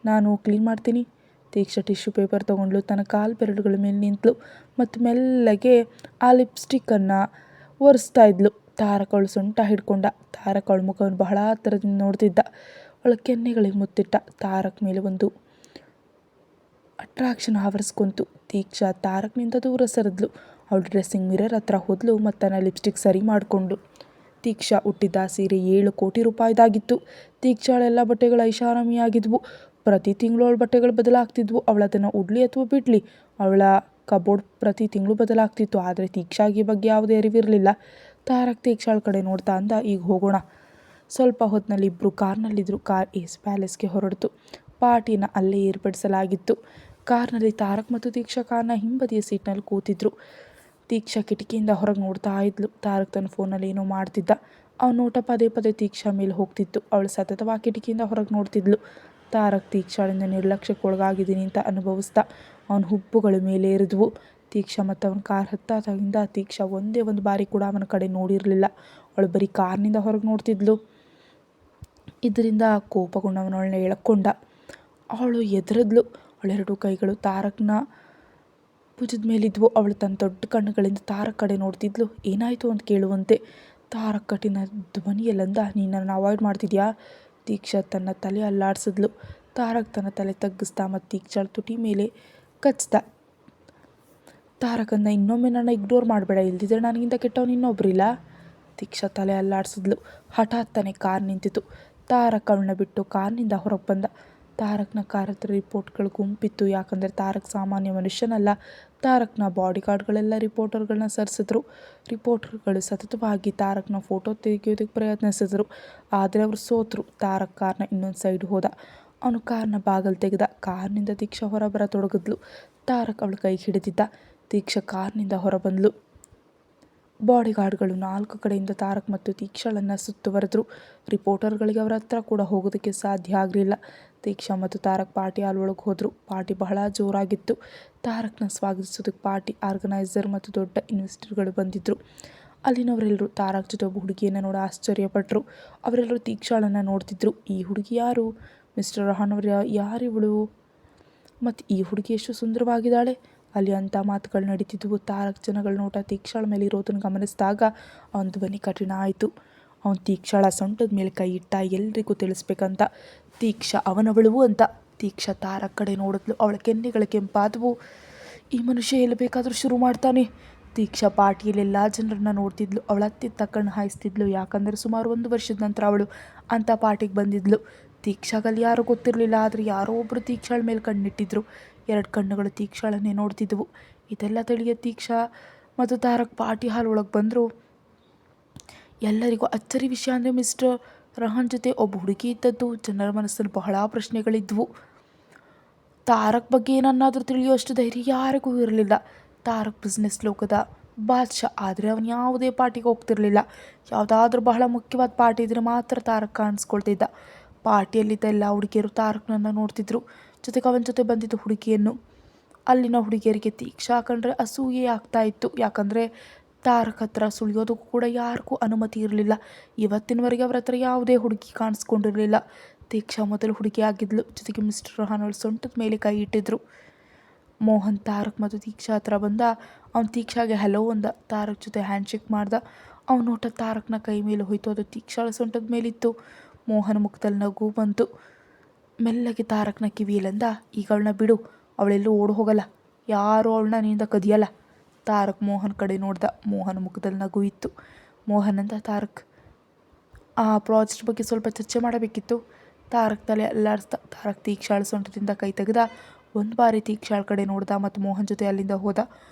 ನಾನು ಕ್ಲೀನ್ ಮಾಡ್ತೀನಿ. ತೀಕ್ಷಾ ಟಿಶ್ಯೂ ಪೇಪರ್ ತೊಗೊಂಡ್ಲು. ತನ್ನ ಕಾಲು ಬೆರಳುಗಳ ಮೇಲೆ ನಿಂತಳು ಮತ್ತು ಮೆಲ್ಲಗೆ ಆ ಲಿಪ್ಸ್ಟಿಕ್ಕನ್ನು ಒರೆಸ್ತಾ ಇದ್ಲು. ತಾರಕ್ ಅವಳು ಸೊಂಟ ಹಿಡ್ಕೊಂಡ. ತಾರಕ್ ಅವಳ ಮುಖವನ್ನು ಬಹಳ ಹತ್ತಿರದಿಂದ ನೋಡ್ತಿದ್ದ. ಅವಳ ಕೆನ್ನೆಗಳಿಗೆ ಮುತ್ತಿಟ್ಟ. ತಾರಕ್ ಮೇಲೆ ಒಂದು ಅಟ್ರಾಕ್ಷನ್ ಆವರಿಸ್ಕೊಂತು. ತೀಕ್ಷಾ ತಾರಕ್ನಿಂದ ದೂರ ಸರಿದ್ಲು. ಅವಳು ಡ್ರೆಸ್ಸಿಂಗ್ ಮಿರರ್ ಹತ್ರ ಹೋದ್ಲು ಮತ್ತು ತನ್ನ ಲಿಪ್ಸ್ಟಿಕ್ ಸರಿ ಮಾಡಿಕೊಂಡು. ತೀಕ್ಷಾ ಹುಟ್ಟಿದ್ದ ಸೀರೆ 7 ಕೋಟಿ ರೂಪಾಯಿದಾಗಿತ್ತು. ತೀಕ್ಷಾಳೆಲ್ಲ ಬಟ್ಟೆಗಳು ಐಷಾರಾಮಿಯಾಗಿದ್ವು. ಪ್ರತಿ ತಿಂಗಳು ಅವಳ ಬಟ್ಟೆಗಳು ಬದಲಾಗ್ತಿದ್ವು. ಅವಳದನ್ನು ಉಡ್ಲಿ ಅಥವಾ ಬಿಡ್ಲಿ, ಅವಳ ಕಬೋರ್ಡ್ ಪ್ರತಿ ತಿಂಗಳು ಬದಲಾಗ್ತಿತ್ತು. ಆದರೆ ತೀಕ್ಷಾಗೆ ಈ ಬಗ್ಗೆ ಯಾವುದೇ ಅರಿವಿರಲಿಲ್ಲ. ತಾರಕ್ ತೀಕ್ಷಾಳ ಕಡೆ ನೋಡ್ತಾ ಅಂದ, ಈಗ ಹೋಗೋಣ. ಸ್ವಲ್ಪ ಹೊತ್ತಿನಲ್ಲಿ ಇಬ್ಬರು ಕಾರ್ನಲ್ಲಿದ್ದರು. ಕಾರ್ ಏಸ್ ಪ್ಯಾಲೇಸ್ಗೆ ಹೊರಡ್ತು. ಪಾರ್ಟಿನ ಅಲ್ಲೇ ಏರ್ಪಡಿಸಲಾಗಿತ್ತು. ಕಾರ್ನಲ್ಲಿ ತಾರಕ್ ಮತ್ತು ತೀಕ್ಷಾ ಕಾರ್ನ ಹಿಂಬದಿಯ ಸೀಟ್ನಲ್ಲಿ ಕೂತಿದ್ರು. ತೀಕ್ಷಾ ಕಿಟಕಿಯಿಂದ ಹೊರಗೆ ನೋಡ್ತಾ ಇದ್ಲು. ತಾರಕ್ ತನ್ನ ಫೋನಲ್ಲಿ ಏನೋ ಮಾಡ್ತಿದ್ದ. ಅವನ ನೋಟ ಪದೇ ಪದೇ ತೀಕ್ಷಾ ಮೇಲೆ ಹೋಗ್ತಿತ್ತು. ಅವಳು ಸತತವಾಗಿ ಕಿಟಕಿಯಿಂದ ಹೊರಗೆ ನೋಡ್ತಿದ್ಲು. ತಾರಕ್ ತೀಕ್ಷಾಳಿಂದ ನಿರ್ಲಕ್ಷ್ಯಕ್ಕೆ ಒಳಗಾಗಿದ್ದೀನಿ ಅಂತ ಅನುಭವಿಸ್ದ. ಅವನ ಹುಬ್ಬುಗಳ ಮೇಲೆ ಏರಿದ್ವು. ತೀಕ್ಷಾ ಮತ್ತು ಅವನ ಕಾರ್ ಹತ್ತಾಗಿಂದ ತೀಕ್ಷಾ ಒಂದೇ ಒಂದು ಬಾರಿ ಕೂಡ ಅವನ ಕಡೆ ನೋಡಿರಲಿಲ್ಲ. ಅವಳು ಬರೀ ಕಾರ್ನಿಂದ ಹೊರಗೆ ನೋಡ್ತಿದ್ಲು. ಇದರಿಂದ ಕೋಪಗೊಂಡವನವಳನ್ನ ಎಳ್ಕೊಂಡ. ಅವಳು ಎದುರಿದ್ಲು. ಅವಳೆರಡು ಕೈಗಳು ತಾರಕ್ನ ಭುಜದ ಮೇಲಿದ್ವು. ಅವಳು ತನ್ನ ದೊಡ್ಡ ಕಣ್ಣುಗಳಿಂದ ತಾರಕ್ ಕಡೆ ನೋಡ್ತಿದ್ಲು. ಏನಾಯಿತು ಅಂತ ಕೇಳುವಂತೆ. ತಾರಕ್ ಕಠಿಣ ಧ್ವನಿಯಲ್ಲಂದ, ನೀನು ನನ್ನ ಅವಾಯ್ಡ್ ಮಾಡ್ತಿದ್ಯಾ? ತೀಕ್ಷಾ ತನ್ನ ತಲೆ ಅಲ್ಲಾಡಿಸಿದ್ಲು. ತಾರಕ್ ತನ್ನ ತಲೆ ತಗ್ಗಿಸ್ದ ಮತ್ತು ತೀಕ್ಷಾಳ ತುಟಿ ಮೇಲೆ ಕಚ್ಚಿದ. ತಾರಕನ್ನ ಇನ್ನೊಮ್ಮೆ ನನ್ನ ಇಗ್ನೋರ್ ಮಾಡಬೇಡ, ಇಲ್ದಿದ್ರೆ ನನಗಿಂತ ಕೆಟ್ಟವನು ಇನ್ನೊಬ್ಬರಿಲ್ಲ. ತೀಕ್ಷಾ ತಲೆ ಅಲ್ಲಾಡಿಸಿದ್ಲು. ಹಠಾತ್ ತಾನೇ ಕಾರ್ ನಿಂತಿತು. ತಾರಕ್ ಅವಳನ್ನ ಬಿಟ್ಟು ಕಾರ್ನಿಂದ ಹೊರಗೆ ಬಂದ. ತಾರಕ್ನ ಕಾರ್ ಹತ್ರ ರಿಪೋರ್ಟ್ಗಳು ಗುಂಪಿತ್ತು. ಯಾಕಂದರೆ ತಾರಕ್ ಸಾಮಾನ್ಯ ಮನುಷ್ಯನಲ್ಲ. ತಾರಕ್ನ ಬಾಡಿಗಾರ್ಡ್ಗಳೆಲ್ಲ ರಿಪೋರ್ಟರ್ಗಳನ್ನ ಸರಿಸಿದ್ರು. ರಿಪೋರ್ಟರ್ಗಳು ಸತತವಾಗಿ ತಾರಕ್ನ ಫೋಟೋ ತೆಗೆಯೋದಕ್ಕೆ ಪ್ರಯತ್ನಿಸಿದ್ರು. ಆದರೆ ಅವರು ಸೋತರು. ತಾರಕ್ ಕಾರ್ನ ಇನ್ನೊಂದು ಸೈಡ್ ಹೋದ. ಅವನು ಕಾರ್ನ ಬಾಗಲು ತೆಗೆದ. ಕಾರ್ನಿಂದ ತೀಕ್ಷಾ ಹೊರಬರತೊಡಗಿದ್ಲು. ತಾರಕ್ ಅವಳ ಕೈ ಹಿಡಿದಿದ್ದ. ತೀಕ್ಷಾ ಕಾರ್ನಿಂದ ಹೊರಬಂದ್ಲು. ಬಾಡಿಗಾರ್ಡ್ಗಳು 4 ಕಡೆಯಿಂದ ತಾರಕ್ ಮತ್ತು ತೀಕ್ಷಾಳನ್ನು ಸುತ್ತುವರೆದ್ರು. ರಿಪೋರ್ಟರ್ಗಳಿಗೆ ಅವರ ಹತ್ರ ಕೂಡ ಹೋಗೋದಕ್ಕೆ ಸಾಧ್ಯ ಆಗಲಿಲ್ಲ. ತೀಕ್ಷಾ ಮತ್ತು ತಾರಕ್ ಪಾರ್ಟಿ ಹಾಲ್ ಒಳಗೆ ಹೋದರು. ಪಾರ್ಟಿ ಬಹಳ ಜೋರಾಗಿತ್ತು. ತಾರಕ್ನ ಸ್ವಾಗತಿಸೋದಕ್ಕೆ ಪಾರ್ಟಿ ಆರ್ಗನೈಸರ್ ಮತ್ತು ದೊಡ್ಡ ಇನ್ವೆಸ್ಟರ್ಗಳು ಬಂದಿದ್ದರು. ಅಲ್ಲಿನವರೆಲ್ಲರೂ ತಾರಕ್ ಜೊತೆ ಒಬ್ಬ ಹುಡುಗಿಯನ್ನು ನೋಡಿ ಆಶ್ಚರ್ಯಪಟ್ಟರು. ಅವರೆಲ್ಲರೂ ತೀಕ್ಷಾಳನ್ನು ನೋಡ್ತಿದ್ರು. ಈ ಹುಡುಗಿ ಯಾರು? ಮಿಸ್ಟರ್ ರಹಾನ್ ಅವರ ಯಾರಿವಳು? ಮತ್ತು ಈ ಹುಡುಗಿ ಎಷ್ಟು ಸುಂದರವಾಗಿದ್ದಾಳೆ? ಅಲ್ಲಿ ಅಂಥ ಮಾತುಗಳು ನಡೀತಿದ್ವು. ತಾರಕ್ ಜನಗಳ ನೋಟ ತೀಕ್ಷಾಳ ಮೇಲೆ ಇರೋದನ್ನು ಗಮನಿಸಿದಾಗ ಅವನ ಧ್ವನಿ ಕಠಿಣ ಆಯಿತು. ಅವನು ತೀಕ್ಷಾಳ ಸೊಂಟದ ಮೇಲೆ ಕೈ ಇಟ್ಟ, ಎಲ್ರಿಗೂ ತಿಳಿಸ್ಬೇಕಂತ, ತೀಕ್ಷಾ ಅವನವಳು ಅಂತ. ತೀಕ್ಷಾ ತಾರಕ್ ಕಡೆ ನೋಡಿದ್ಲು. ಅವಳ ಕೆನ್ನೆಗಳ ಕೆಂಪಾದವು. ಈ ಮನುಷ್ಯ ಎಲ್ಲಿ ಬೇಕಾದರೂ ಶುರು ಮಾಡ್ತಾನೆ. ತೀಕ್ಷಾ ಪಾರ್ಟಿಯಲ್ಲಿ ಎಲ್ಲ ಜನರನ್ನ ನೋಡ್ತಿದ್ಲು. ಅವಳ ಹತ್ತಿತ್ತ ಕಣ್ಣು ಹಾಯಿಸ್ತಿದ್ಲು. ಯಾಕಂದರೆ ಸುಮಾರು 1 ವರ್ಷದ ನಂತರ ಅವಳು ಅಂಥ ಪಾರ್ಟಿಗೆ ಬಂದಿದ್ಲು. ತೀಕ್ಷಾಗಲ್ಲಿ ಯಾರೂ ಗೊತ್ತಿರಲಿಲ್ಲ. ಆದರೆ ಯಾರೋ ಒಬ್ಬರು ತೀಕ್ಷಾಳ ಮೇಲೆ ಕಣ್ಣಿಟ್ಟಿದ್ರು. 2 ಕಣ್ಣುಗಳು ತೀಕ್ಷಾಳನ್ನೇ ನೋಡ್ತಿದ್ವು. ಇದೆಲ್ಲ ತಿಳಿಯ ತೀಕ್ಷಾ ಮತ್ತು ತಾರಕ್ ಪಾರ್ಟಿ ಹಾಲ್ ಒಳಗೆ ಬಂದರು. ಎಲ್ಲರಿಗೂ ಅಚ್ಚರಿ ವಿಷಯ ಅಂದರೆ ಮಿಸ್ಟರ್ ರಹಾನ್ ಜೊತೆ ಒಬ್ಬ ಹುಡುಗಿ ಇದ್ದದ್ದು. ಜನರ ಮನಸ್ಸಲ್ಲಿ ಬಹಳ ಪ್ರಶ್ನೆಗಳಿದ್ವು. ತಾರಕ್ ಬಗ್ಗೆ ಏನನ್ನಾದರೂ ತಿಳಿಯುವಷ್ಟು ಧೈರ್ಯ ಯಾರಿಗೂ ಇರಲಿಲ್ಲ. ತಾರಕ್ ಬಿಸ್ನೆಸ್ ಲೋಕದ ಬಾದ್ಶಾ. ಆದರೆ ಅವನು ಯಾವುದೇ ಪಾರ್ಟಿಗೆ ಹೋಗ್ತಿರ್ಲಿಲ್ಲ. ಯಾವುದಾದ್ರೂ ಬಹಳ ಮುಖ್ಯವಾದ ಪಾರ್ಟಿ ಇದ್ದರೆ ಮಾತ್ರ ತಾರಕ್ ಕಾಣಿಸ್ಕೊಳ್ತಿದ್ದ. ಪಾರ್ಟಿಯಲ್ಲಿದ್ದ ಎಲ್ಲ ಹುಡುಗಿಯರು ತಾರಕ್ನನ್ನು ನೋಡ್ತಿದ್ರು, ಜೊತೆಗೆ ಅವನ ಜೊತೆ ಬಂದಿದ್ದ ಹುಡುಗಿಯನ್ನು. ಅಲ್ಲಿನ ಹುಡುಗಿಯರಿಗೆ ತೀಕ್ಷಾ ಕಂಡ್ರೆ ಅಸೂಯೆ ಆಗ್ತಾ ಇತ್ತು. ಯಾಕಂದರೆ ತಾರಕ್ ಹತ್ರ ಸುಳಿಯೋದಕ್ಕೂ ಕೂಡ ಯಾರಿಗೂ ಅನುಮತಿ ಇರಲಿಲ್ಲ. ಇವತ್ತಿನವರೆಗೆ ಅವರ ಹತ್ರ ಯಾವುದೇ ಹುಡುಗಿ ಕಾಣಿಸ್ಕೊಂಡಿರಲಿಲ್ಲ. ತೀಕ್ಷಾ ಮೊದಲು ಹುಡುಗಿ ಆಗಿದ್ಲು. ಜೊತೆಗೆ ಮಿಸ್ಟರ್ ರಹಾನ್ ಅವಳು ಸೊಂಟದ ಮೇಲೆ ಕೈ ಇಟ್ಟಿದ್ರು. ಮೋಹನ್ ತಾರಕ್ ಮತ್ತು ತೀಕ್ಷಾ ಹತ್ರ ಬಂದ. ಅವನು ತೀಕ್ಷಾಗೆ ಹಲೋ ಅಂದ. ತಾರಕ್ ಜೊತೆ ಹ್ಯಾಂಡ್ಶೇಕ್ ಮಾಡ್ದ. ಅವನ ನೋಟ ತಾರಕ್ನ ಕೈ ಮೇಲೆ ಹೋಯ್ತು. ಅದು ತೀಕ್ಷಾಳ ಸೊಂಟದ ಮೇಲಿತ್ತು. ಮೋಹನ್ ಮುಖದಲ್ಲಿ ನಗು ಬಂತು. ಮೆಲ್ಲಗೆ ತಾರಕ್ನ ಕಿವಿಯಲ್ಲಂದ, ಈಗ ಅವಳನ್ನ ಬಿಡು, ಅವಳೆಲ್ಲೂ ಓಡ್ ಹೋಗಲ್ಲ, ಯಾರೂ ಅವಳನ್ನ ನಿನ್ನಿಂದ ಕದಿಯಲ್ಲ. ತಾರಕ್ ಮೋಹನ್ ಕಡೆ ನೋಡ್ದ. ಮೋಹನ್ ಮುಖದಲ್ಲಿ ನಗು ಇತ್ತು. ಮೋಹನ್ ಅಂದ, ತಾರಕ್, ಆ ಪ್ರಾಜೆಕ್ಟ್ ಬಗ್ಗೆ ಸ್ವಲ್ಪ ಚರ್ಚೆ ಮಾಡಬೇಕಿತ್ತು. ತಾರಕ್ ತಲೆ ಅಲ್ಲಾಡಿಸ್ದ. ತಾರಕ್ ತೀಕ್ಷಾಳ ಸೊಂಟದಿಂದ ಕೈ ತೆಗೆದ. ಒಂದು ಬಾರಿ ತೀಕ್ಷಾಳ ಕಡೆ ನೋಡ್ದ ಮತ್ತು ಮೋಹನ್ ಜೊತೆ ಅಲ್ಲಿಂದ ಹೋದ.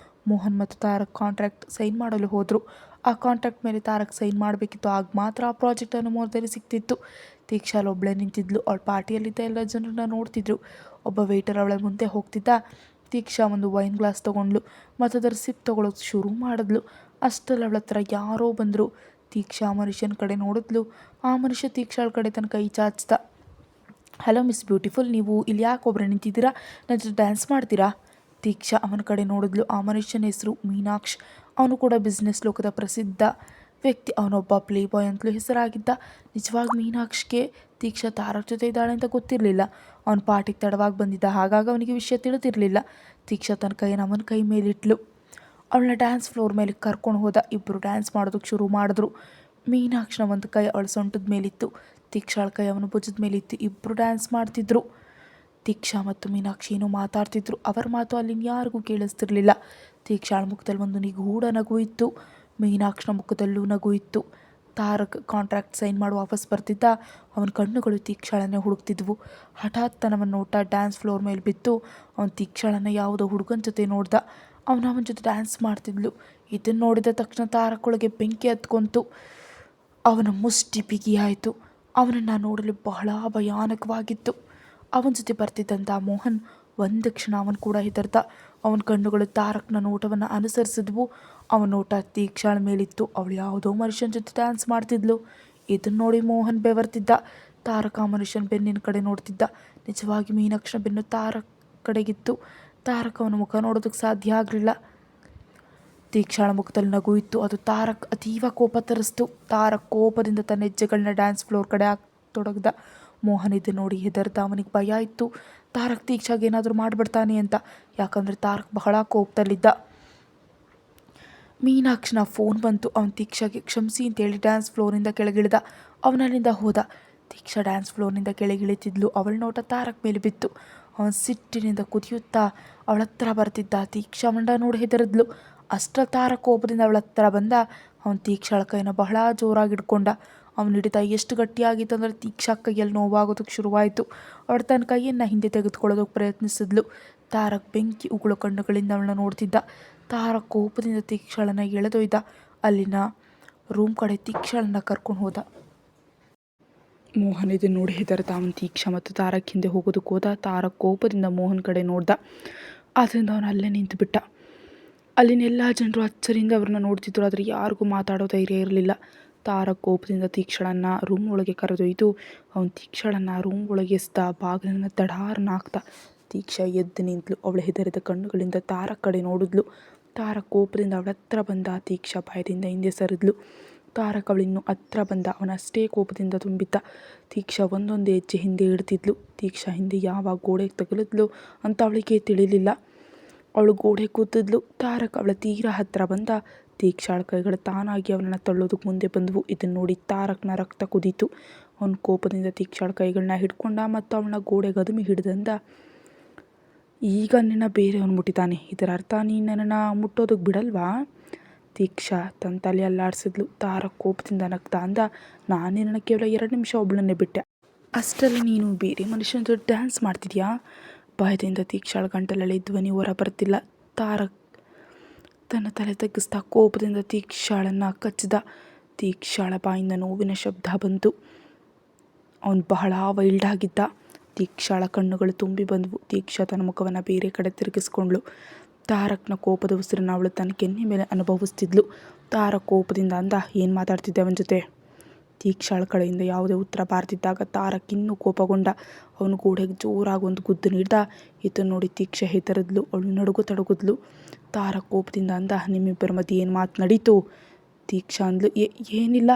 ಮೋಹನ್ ಮತ್ತು ತಾರಕ್ ಕಾಂಟ್ರಾಕ್ಟ್ ಸೈನ್ ಮಾಡಲು ಹೋದರು. ಆ ಕಾಂಟ್ರಾಕ್ಟ್ ಮೇಲೆ ತಾರಕ್ ಸೈನ್ ಮಾಡಬೇಕಿತ್ತು. ಆಗ ಮಾತ್ರ ಆ ಪ್ರಾಜೆಕ್ಟ್ ಅನುಮೋದನೆ ಸಿಗ್ತಿತ್ತು. ತೀಕ್ಷಾಳ ಒಬ್ಬಳೇ ನಿಂತಿದ್ಲು. ಅವಳ ಪಾರ್ಟಿಯಲ್ಲಿದ್ದ ಎಲ್ಲ ಜನರನ್ನ ನೋಡ್ತಿದ್ರು. ಒಬ್ಬ ವೇಟರ್ ಅವಳ ಮುಂದೆ ಹೋಗ್ತಿದ್ದ. ತೀಕ್ಷಾ ಒಂದು ವೈನ್ ಗ್ಲಾಸ್ ತೊಗೊಂಡ್ಲು ಮತ್ತು ಅದರ ಸಿಪ್ ತೊಗೊಳೋದು ಶುರು ಮಾಡಿದ್ಲು. ಅಷ್ಟರಲ್ಲಿ ಅವಳ ಹತ್ರ ಯಾರೋ ಬಂದರು. ತೀಕ್ಷಾ ಆ ಮನುಷ್ಯನ ಕಡೆ ನೋಡಿದ್ಲು. ಆ ಮನುಷ್ಯ ತೀಕ್ಷಾಳ ಕಡೆ ತನ್ನ ಕೈ ಚಾಚ್ದ. ಹಲೋ ಮಿಸ್ ಬ್ಯೂಟಿಫುಲ್, ನೀವು ಇಲ್ಲಿ ಯಾಕೆ ಒಬ್ಬರೇ ನಿಂತಿದ್ದೀರಾ? ನನ್ನ ಜೊತೆ ಡ್ಯಾನ್ಸ್ ಮಾಡ್ತೀರಾ? ತೀಕ್ಷಾ ಅವನ ಕಡೆ ನೋಡಿದ್ಲು. ಆ ಮನುಷ್ಯನ ಹೆಸರು ಮೀನಾಕ್ಷ್. ಅವನು ಕೂಡ ಬಿಸ್ನೆಸ್ ಲೋಕದ ಪ್ರಸಿದ್ಧ ವ್ಯಕ್ತಿ. ಅವನೊಬ್ಬ ಪ್ಲೇ ಬಾಯ್ ಅಂತಲೂ ಹೆಸರಾಗಿದ್ದ. ನಿಜವಾಗಿ ಮೀನಾಕ್ಷಿಗೆ ತೀಕ್ಷಾ ತಾರಕ್ ಜೊತೆ ಇದ್ದಾಳೆ ಅಂತ ಗೊತ್ತಿರಲಿಲ್ಲ. ಅವನ ಪಾರ್ಟಿಗೆ ತಡವಾಗಿ ಬಂದಿದ್ದ, ಹಾಗಾಗಿ ಅವನಿಗೆ ವಿಷಯ ತಿಳಿದಿರಲಿಲ್ಲ. ತೀಕ್ಷಾ ತನ್ನ ಕೈಯನ್ನು ಅವನ ಕೈ ಮೇಲಿಟ್ಲು. ಅವಳನ್ನ ಡ್ಯಾನ್ಸ್ ಫ್ಲೋರ್ ಮೇಲೆ ಕರ್ಕೊಂಡು ಹೋದ. ಇಬ್ಬರು ಡ್ಯಾನ್ಸ್ ಮಾಡೋದಕ್ಕೆ ಶುರು ಮಾಡಿದ್ರು. ಮೀನಾಕ್ಷನ ಒಂದು ಕೈ ಅವಳ ಸೊಂಟದ ಮೇಲಿತ್ತು, ತೀಕ್ಷಾಳ ಕೈ ಅವನ ಭುಜದ ಮೇಲಿತ್ತು. ಇಬ್ಬರು ಡ್ಯಾನ್ಸ್ ಮಾಡ್ತಿದ್ರು. ತೀಕ್ಷಾ ಮತ್ತು ಮೀನಾಕ್ಷಿ ಏನೋ ಮಾತಾಡ್ತಿದ್ರು. ಅವರ ಮಾತು ಅಲ್ಲಿನ ಯಾರಿಗೂ ಕೇಳಿಸ್ತಿರ್ಲಿಲ್ಲ. ತೀಕ್ಷಾಳ ಮುಖದಲ್ಲಿ ಒಂದು ನಿಗೂಢ ನಗು ಇತ್ತು. ಮೀನಾಕ್ಷನ ಮುಖದಲ್ಲೂ ನಗು ಇತ್ತು. ತಾರಕ್ ಕಾಂಟ್ರಾಕ್ಟ್ ಸೈನ್ ಮಾಡಿ ವಾಪಸ್ ಬರ್ತಿದ್ದ. ಅವನ ಕಣ್ಣುಗಳು ತೀಕ್ಷಾಳನ್ನೇ ಹುಡುಕ್ತಿದ್ವು. ಹಠಾತ್ ಅವನ ನೋಟ ಡ್ಯಾನ್ಸ್ ಫ್ಲೋರ್ ಮೇಲೆ ಬಿತ್ತು. ಅವನು ತೀಕ್ಷಾಳನ್ನು ಯಾವುದೋ ಹುಡುಗನ ಜೊತೆ ನೋಡ್ದ. ಅವನ ಜೊತೆ ಡ್ಯಾನ್ಸ್ ಮಾಡ್ತಿದ್ಲು. ಇದನ್ನು ನೋಡಿದ ತಕ್ಷಣ ತಾರಕ್ ಒಳಗೆ ಬೆಂಕಿ ಹತ್ಕೊಂತು. ಅವನ ಮುಷ್ಟಿ ಬಿಗಿಯಾಯಿತು. ಅವನನ್ನು ನೋಡಲು ಬಹಳ ಭಯಾನಕವಾಗಿತ್ತು. ಅವನ ಜೊತೆ ಬರ್ತಿದ್ದಂಥ ಮೋಹನ್ ಒಂದು ಕ್ಷಣ ಅವನು ಕೂಡ ಹೆದರ್ದ. ಅವನ ಕಣ್ಣುಗಳು ತಾರಕ್ನ ನೋಟವನ್ನು ಅನುಸರಿಸಿದ್ವು. ಅವನ ನೋಟ ತೀಕ್ಷಾಳ ಮೇಲಿತ್ತು. ಅವಳು ಯಾವುದೋ ಮನುಷ್ಯನ ಜೊತೆ ಡ್ಯಾನ್ಸ್ ಮಾಡ್ತಿದ್ಲು. ಇದನ್ನು ನೋಡಿ ಮೋಹನ್ ಬೆವರ್ತಿದ್ದ. ತಾರಕ್ ಆ ಮನುಷ್ಯನ ಬೆನ್ನಿನ ಕಡೆ ನೋಡ್ತಿದ್ದ. ನಿಜವಾಗಿ ಮೀನಾಕ್ಷನ ಬೆನ್ನು ತಾರಕ್ ಕಡೆಗಿತ್ತು. ತಾರಕ್ ಅವನ ಮುಖ ನೋಡೋದಕ್ಕೆ ಸಾಧ್ಯ ಆಗಲಿಲ್ಲ. ತೀಕ್ಷಾಳ ಮುಖದಲ್ಲಿ ನಗು ಇತ್ತು. ಅದು ತಾರಕ್ ಅತೀವ ಕೋಪ ತರಿಸ್ತು. ತಾರಕ್ ಕೋಪದಿಂದ ತನ್ನ ಹೆಜ್ಜೆಗಳನ್ನ ಡ್ಯಾನ್ಸ್ ಫ್ಲೋರ್ ಕಡೆ ತೊಡಗ್ದ. ಮೋಹನ್ ಇದು ನೋಡಿ ಹೆದರ್ದ. ಅವನಿಗೆ ಭಯ ಇತ್ತು ತಾರಕ್ ತೀಕ್ಷಾಗೆ ಏನಾದರೂ ಮಾಡಿಬಿಡ್ತಾನೆ ಅಂತ. ಯಾಕಂದರೆ ತಾರಕ್ ಬಹಳ ಕೋಪದಲ್ಲಿದ್ದ. ಮೀನಾಕ್ಷನ ಫೋನ್ ಬಂತು. ಅವನು ತೀಕ್ಷಾಗೆ ಕ್ಷಮಿಸಿ ಅಂತೇಳಿ ಡ್ಯಾನ್ಸ್ ಫ್ಲೋರಿಂದ ಕೆಳಗಿಳಿದ. ಅವನಲ್ಲಿಂದ ಹೋದ. ತೀಕ್ಷಾ ಡ್ಯಾನ್ಸ್ ಫ್ಲೋರ್ನಿಂದ ಕೆಳಗಿಳಿತಿದ್ಲು. ಅವಳ ನೋಟ ತಾರಕ್ ಮೇಲೆ ಬಿತ್ತು. ಅವನು ಸಿಟ್ಟಿನಿಂದ ಕುದಿಯುತ್ತಾ ಅವಳ ಹತ್ರ ಬರ್ತಿದ್ದ. ತೀಕ್ಷಾ ಮಂಡ ನೋಡಿ ಹೆದರಿದ್ಲು. ಅಷ್ಟರ ತಾರಕ್ ಕೋಪದಿಂದ ಅವಳ ಹತ್ರ ಬಂದ. ಅವನು ತೀಕ್ಷಾಳ ಕೈನ ಬಹಳ ಜೋರಾಗಿ ಹಿಡ್ಕೊಂಡ. ಅವನು ಹಿಡಿತ ಎಷ್ಟು ಗಟ್ಟಿಯಾಗಿತ್ತು ಅಂದರೆ ತೀಕ್ಷಾ ಕೈಯಲ್ಲಿ ನೋವಾಗೋದಕ್ಕೆ ಶುರುವಾಯಿತು. ಅವಳು ತನ್ನ ಕೈಯನ್ನು ಹಿಂದೆ ತೆಗೆದುಕೊಳ್ಳೋದಕ್ಕೆ ಪ್ರಯತ್ನಿಸಿದ್ಲು. ತಾರಕ್ ಬೆಂಕಿ ಉಗುಳು ಕಣ್ಣುಗಳಿಂದ ಅವಳನ್ನ ನೋಡ್ತಿದ್ದ. ತಾರಕ್ ಕೋಪದಿಂದ ತೀಕ್ಷಾಳನ್ನು ಎಳೆದೊಯ್ದ. ಅಲ್ಲಿನ ರೂಮ್ ಕಡೆ ತೀಕ್ಷಾಳನ್ನ ಕರ್ಕೊಂಡು ಹೋದ. ಮೋಹನ್ ಇದನ್ನು ನೋಡಿ ಹೆದರ್ದ. ಅವನು ತೀಕ್ಷಾ ಮತ್ತು ತಾರಕ್ ಹಿಂದೆ ಹೋಗೋದಕ್ಕೆ ಹೋದ. ತಾರಕ್ ಕೋಪದಿಂದ ಮೋಹನ್ ಕಡೆ ನೋಡ್ದ. ಆದ್ದರಿಂದ ಅವನು ಅಲ್ಲೇ ನಿಂತು ಬಿಟ್ಟ. ಅಲ್ಲಿನ ಎಲ್ಲ ಜನರು ಅಚ್ಚರಿಯಿಂದ ಅವ್ರನ್ನ ನೋಡ್ತಿದ್ರು. ಆದರೆ ಯಾರಿಗೂ ಮಾತಾಡೋ ಧೈರ್ಯ ಇರಲಿಲ್ಲ. ತಾರಕ್ ಕೋಪದಿಂದ ತೀಕ್ಷಾಳನ್ನು ರೂಮ್ ಒಳಗೆ ಕರೆದೊಯ್ದು ಅವನು ತೀಕ್ಷಾಳನ್ನು ರೂಮ್ ಒಳಗೆ ಎಸ್ದ. ಬಾಗಿಲನ್ನು ದಡಾರನ್ನ ಹಾಕ್ದ. ತೀಕ್ಷಾ ಎದ್ದು ನಿಂತಳು. ಅವಳ ಹೆದರಿದ ಕಣ್ಣುಗಳಿಂದ ತಾರಕ್ ಕಡೆ ನೋಡಿದ್ಲು. ತಾರಕ್ ಕೋಪದಿಂದ ಅವಳ ಹತ್ರ ಬಂದ. ತೀಕ್ಷಾ ಭಯದಿಂದ ಹಿಂದೆ ಸರಿದ್ಲು. ತಾರಕ್ ಅವಳಿನ್ನೂ ಹತ್ರ ಬಂದ. ಅವನಷ್ಟೇ ಕೋಪದಿಂದ ತುಂಬಿದ್ದ. ತೀಕ್ಷಾ ಒಂದೊಂದು ಹೆಜ್ಜೆ ಹಿಂದೆ ಇಡ್ತಿದ್ಲು. ತೀಕ್ಷಾ ಹಿಂದೆ ಯಾವಾಗ ಗೋಡೆಗೆ ತಗುಲಿದ್ಲು ಅಂತ ಅವಳಿಗೆ ತಿಳಿಲಿಲ್ಲ. ಅವಳು ಗೋಡೆ ಕೂತಿದ್ಲು. ತಾರಕ್ ಅವಳ ತೀರಾ ಹತ್ತಿರ ಬಂದ. ತೀಕ್ಷಾಳ ಕೈಗಳು ತಾನಾಗಿ ಅವನನ್ನು ತಳ್ಳೋದಕ್ಕೆ ಮುಂದೆ ಬಂದವು. ಇದನ್ನು ನೋಡಿ ತಾರಕ್ನ ರಕ್ತ ಕುದೀತು. ಅವನ ಕೋಪದಿಂದ ತೀಕ್ಷಾಳ ಕೈಗಳನ್ನ ಹಿಡ್ಕೊಂಡ ಮತ್ತು ಅವಳನ್ನ ಗೋಡೆ ಗದುಮಿ ಹಿಡ್ದಂದ. ಈಗ ನಿನ್ನ ಬೇರೆಯವನು ಮುಟ್ಟಿತಾನೆ, ಇದರ ಅರ್ಥ ನೀನು ನನ್ನನ್ನು ಮುಟ್ಟೋದಕ್ಕೆ ಬಿಡಲ್ವಾ? ತೀಕ್ಷಾ ತನ್ನ ತಲೆ ಅಲ್ಲಾಡಿಸಿದ್ಲು. ತಾರಕ್ ಕೋಪದಿಂದ ನಗ್ತಾ ಅಂದ, ನಾನು ನಿನ್ನನ್ನು ಕೇವಲ 2 ನಿಮಿಷ ಒಬ್ಬಳನ್ನೇ ಬಿಟ್ಟೆ, ಅಷ್ಟರಲ್ಲಿ ನೀನು ಬೇರೆ ಮನುಷ್ಯನ ಜೊತೆ ಡ್ಯಾನ್ಸ್ ಮಾಡ್ತಿದ್ಯಾ? ಭಯದಿಂದ ತೀಕ್ಷಾಳ ಗಂಟಲಲ್ಲಿ ಧ್ವನಿ ಹೊರ ಬರ್ತಿಲ್ಲ. ತಾರಕ್ ತನ್ನ ತಲೆ ತಗ್ಗಿಸ್ತಾ ಕೋಪದಿಂದ ತೀಕ್ಷಾಳನ್ನು ಕಚ್ಚಿದ. ತೀಕ್ಷಾಳ ಬಾಯಿಂದ ನೋವಿನ ಶಬ್ದ ಬಂತು. ಅವನು ಬಹಳ ವೈಲ್ಡ್ ಆಗಿದ್ದ. ತೀಕ್ಷಾಳ ಕಣ್ಣುಗಳು ತುಂಬಿ ಬಂದವು. ತೀಕ್ಷಾ ತನ್ನ ಮುಖವನ್ನು ಬೇರೆ ಕಡೆ ತಿರುಗಿಸ್ಕೊಂಡ್ಳು. ತಾರಕ್ನ ಕೋಪದ ಉಸಿರನ್ನು ಅವಳು ತನ್ನ ಕೆನ್ನೆ ಮೇಲೆ ಅನುಭವಿಸ್ತಿದ್ಲು. ತಾರಕ್ ಕೋಪದಿಂದ ಅಂದ, ಏನು ಮಾತಾಡ್ತಿದ್ದೆ ಅವನ ಜೊತೆ? ತೀಕ್ಷಾಳ ಕಡೆಯಿಂದ ಯಾವುದೇ ಉತ್ತರ ಬಾರ್ತಿದ್ದಾಗ ತಾರಕ್ ಇನ್ನೂ ಕೋಪಗೊಂಡ. ಅವನು ಗೋಡೆಗೆ ಜೋರಾಗಿ ಒಂದು ಗುದ್ದು ನೀಡ್ದ. ಇದನ್ನು ನೋಡಿ ತೀಕ್ಷಾ ಹೆದರಿದ್ಲು. ಅವಳು ನಡುಗು. ತಾರಕ್ ಕೋಪದಿಂದ ಅಂದ, ನಿಮ್ಮಿಬ್ಬರ ಮಧ್ಯೆ ಏನು ಮಾತು ನಡೀತು? ತೀಕ್ಷಾ ಅಂದ್ಲು, ಏನಿಲ್ಲ.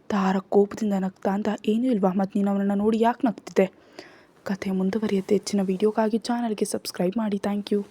ತಾರಕ್ ಕೋಪದಿಂದ ನಗ್ತಾ ಅಂದ, ಏನೂ ಇಲ್ವಾ? ಮತ್ತು ನೀನು ಅವನನ್ನು ನೋಡಿ ಯಾಕೆ ನಗ್ತಿದ್ದೆ? ಕಥೆ ಮುಂದುವರಿಯುತ್ತೆ. ಹೆಚ್ಚಿನ ವೀಡಿಯೋಗಾಗಿ ಚಾನಲ್ಗೆ ಸಬ್ಸ್ಕ್ರೈಬ್ ಮಾಡಿ. Thank you.